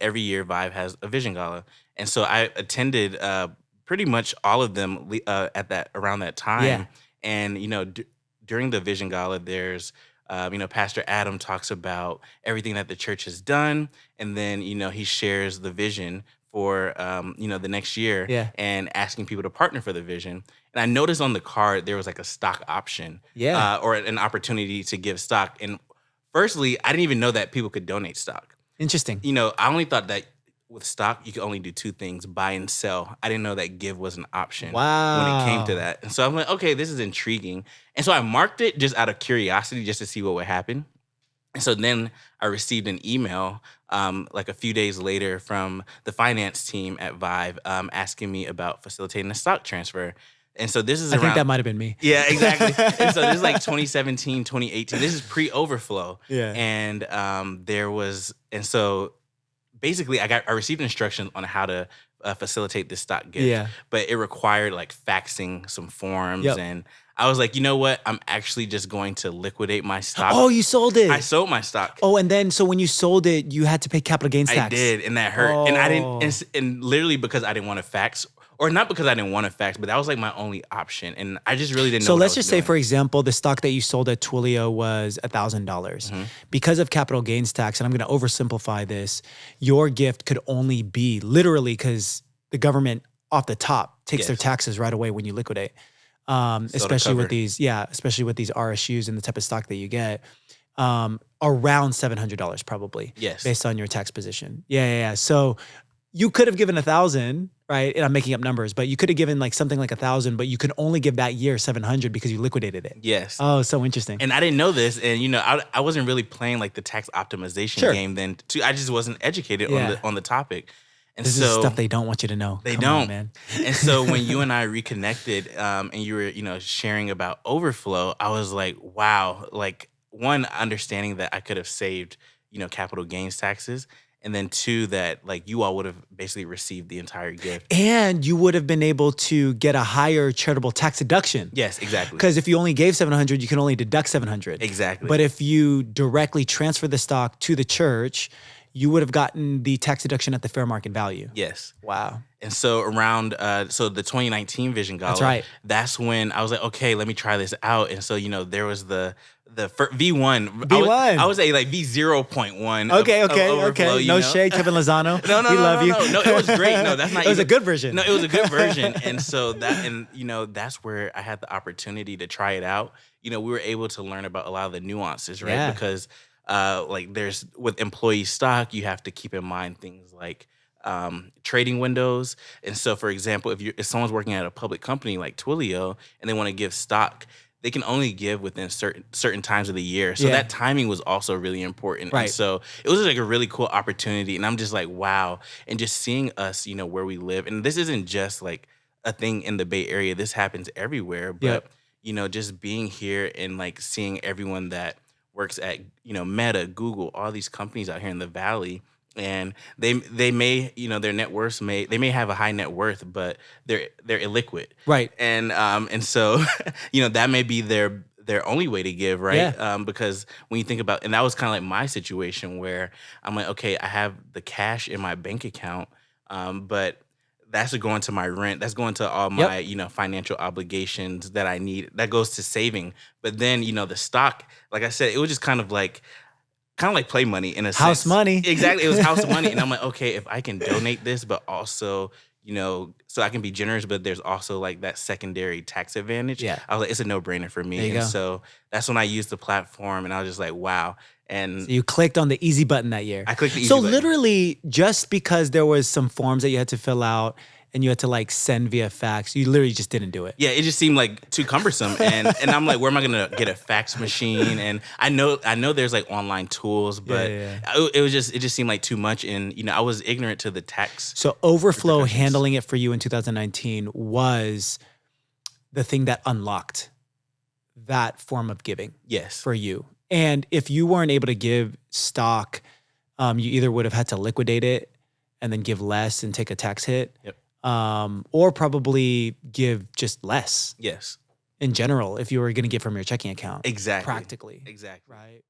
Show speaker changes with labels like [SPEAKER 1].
[SPEAKER 1] every year Vive has a vision gala, and so I attended pretty much all of them at that around that
[SPEAKER 2] Yeah.
[SPEAKER 1] time. And during the vision gala, there's Pastor Adam talks about everything that the church has done, and then he shares the vision for the next year
[SPEAKER 2] Yeah.
[SPEAKER 1] and asking people to partner for the vision. And I noticed on the card there was like a stock option
[SPEAKER 2] Yeah.
[SPEAKER 1] or an opportunity to give stock. And firstly, I didn't even know that people could donate stock.
[SPEAKER 2] Interesting.
[SPEAKER 1] I only thought that with stock, you could only do two things, buy and sell. I didn't know that give was an option when it came to
[SPEAKER 2] Wow.
[SPEAKER 1] that. And so I'm like, okay, this is intriguing. And so I marked it just out of curiosity, just to see what would happen. And so then I received an email like a few days later from the finance team at Vive asking me about facilitating a stock transfer. And so this is
[SPEAKER 2] I
[SPEAKER 1] around.
[SPEAKER 2] think that might have been me.
[SPEAKER 1] Yeah, exactly. And so this is like 2017, 2018. This is pre-Overflow.
[SPEAKER 2] Yeah.
[SPEAKER 1] And so basically I received instructions on how to facilitate this stock gift.
[SPEAKER 2] Yeah.
[SPEAKER 1] But it required like faxing some forms.
[SPEAKER 2] Yep.
[SPEAKER 1] And I was like, you know what? I'm actually just going to liquidate my stock.
[SPEAKER 2] Oh, you sold it.
[SPEAKER 1] I sold my stock.
[SPEAKER 2] Oh, and then so when you sold it, you had to pay capital gains tax.
[SPEAKER 1] I did, and that hurt.
[SPEAKER 2] Oh.
[SPEAKER 1] And I didn't, and literally because I didn't want to fax, or not because I didn't want to fax, but that was like my only option, and I just really didn't know.
[SPEAKER 2] So
[SPEAKER 1] what
[SPEAKER 2] let's
[SPEAKER 1] I was
[SPEAKER 2] just say,
[SPEAKER 1] doing.
[SPEAKER 2] for example, the stock that you sold at Twilio was $1,000. Because of capital gains tax, and I'm going to oversimplify this, your gift could only be literally because the government off the top takes their
[SPEAKER 1] Yes.
[SPEAKER 2] taxes right away when you liquidate.
[SPEAKER 1] to
[SPEAKER 2] Especially with
[SPEAKER 1] cover.
[SPEAKER 2] these, especially with these RSUs and the type of stock that you get, around $700 probably.
[SPEAKER 1] Yes.
[SPEAKER 2] Based on your tax position. Yeah. So you could have given 1,000, right? And I'm making up numbers, but you could have given like something like 1,000, but you could only give that year 700 because you liquidated it.
[SPEAKER 1] Yes.
[SPEAKER 2] Oh, so interesting.
[SPEAKER 1] And I didn't know this, and I wasn't really playing like the tax optimization
[SPEAKER 2] Sure.
[SPEAKER 1] game then. Too, I just wasn't educated
[SPEAKER 2] Yeah.
[SPEAKER 1] on the topic, and
[SPEAKER 2] This
[SPEAKER 1] so
[SPEAKER 2] is stuff they don't want you to know.
[SPEAKER 1] They
[SPEAKER 2] Come
[SPEAKER 1] don't,
[SPEAKER 2] on, man.
[SPEAKER 1] And so when you and I reconnected, and you were sharing about Overflow, I was like, wow, like one, understanding that I could have saved capital gains taxes, and then two, that like you all would have basically received the entire gift.
[SPEAKER 2] And you would have been able to get a higher charitable tax deduction.
[SPEAKER 1] Yes, exactly.
[SPEAKER 2] Because if you only gave 700, you can only deduct 700.
[SPEAKER 1] Exactly.
[SPEAKER 2] But if you directly transfer the stock to the church, you would have gotten the tax deduction at the fair market value.
[SPEAKER 1] Yes.
[SPEAKER 2] Wow.
[SPEAKER 1] And so around the 2019 Vision Gala,
[SPEAKER 2] That's right.
[SPEAKER 1] That's when I was like, okay, let me try this out. And so there was the V1.
[SPEAKER 2] V1.
[SPEAKER 1] I would say like V0.1.
[SPEAKER 2] Okay.
[SPEAKER 1] of Overflow,
[SPEAKER 2] No shade, Kevin Lozano.
[SPEAKER 1] No,
[SPEAKER 2] we love you.
[SPEAKER 1] No, it was great. No, that's not.
[SPEAKER 2] It was a
[SPEAKER 1] even-
[SPEAKER 2] good version.
[SPEAKER 1] No, it was a good version. And so that's where I had the opportunity to try it out. We were able to learn about a lot of the nuances, right?
[SPEAKER 2] Yeah.
[SPEAKER 1] Because like there's with employee stock, you have to keep in mind things like trading windows. And so, for example, if someone's working at a public company like Twilio and they want to give stock, they can only give within certain times of the year. So
[SPEAKER 2] Yeah.
[SPEAKER 1] that timing was also really important.
[SPEAKER 2] Right.
[SPEAKER 1] And so it was like a really cool opportunity. And I'm just like, wow. And just seeing us, where we live. And this isn't just like a thing in the Bay Area. This happens everywhere. But,
[SPEAKER 2] Yep.
[SPEAKER 1] Just being here and like seeing everyone that works at, Meta, Google, all these companies out here in the Valley. And they may, their net worths they may have a high net worth, but they're illiquid.
[SPEAKER 2] Right.
[SPEAKER 1] And so, that may be their only way to give, right?
[SPEAKER 2] Yeah.
[SPEAKER 1] Because when you think about, and that was kind of like my situation where I'm like, okay, I have the cash in my bank account, but that's going to my rent. That's going to all my, financial obligations that I need. That goes to saving. But then, the stock, like I said, it was just kind of like play money in a sense.
[SPEAKER 2] House money.
[SPEAKER 1] Exactly. It was house money. And I'm like, okay, if I can donate this, but also, so I can be generous, but there's also like that secondary tax advantage.
[SPEAKER 2] Yeah.
[SPEAKER 1] I was like, it's a no-brainer for me.
[SPEAKER 2] There you
[SPEAKER 1] And
[SPEAKER 2] go.
[SPEAKER 1] so that's when I used the platform and I was just like, wow. And
[SPEAKER 2] So you clicked on the easy button that year.
[SPEAKER 1] I clicked the easy
[SPEAKER 2] So
[SPEAKER 1] button.
[SPEAKER 2] literally, just because there was some forms that you had to fill out and you had to like send via fax, you literally just didn't do it.
[SPEAKER 1] Yeah, it just seemed like too cumbersome, and I'm like, where am I gonna get a fax machine? And I know there's like online tools, but
[SPEAKER 2] Yeah.
[SPEAKER 1] it just seemed like too much, and I was ignorant to the tax.
[SPEAKER 2] So Overflow
[SPEAKER 1] repercussions.
[SPEAKER 2] handling it for you in 2019 was the thing that unlocked that form of giving
[SPEAKER 1] Yes.
[SPEAKER 2] for you. And if you weren't able to give stock, you either would have had to liquidate it and then give less and take a tax hit.
[SPEAKER 1] Yep.
[SPEAKER 2] Or probably give just less
[SPEAKER 1] Yes.
[SPEAKER 2] in general if you were going to give from your checking account.
[SPEAKER 1] Exactly.
[SPEAKER 2] Practically.
[SPEAKER 1] Exactly.
[SPEAKER 2] Right.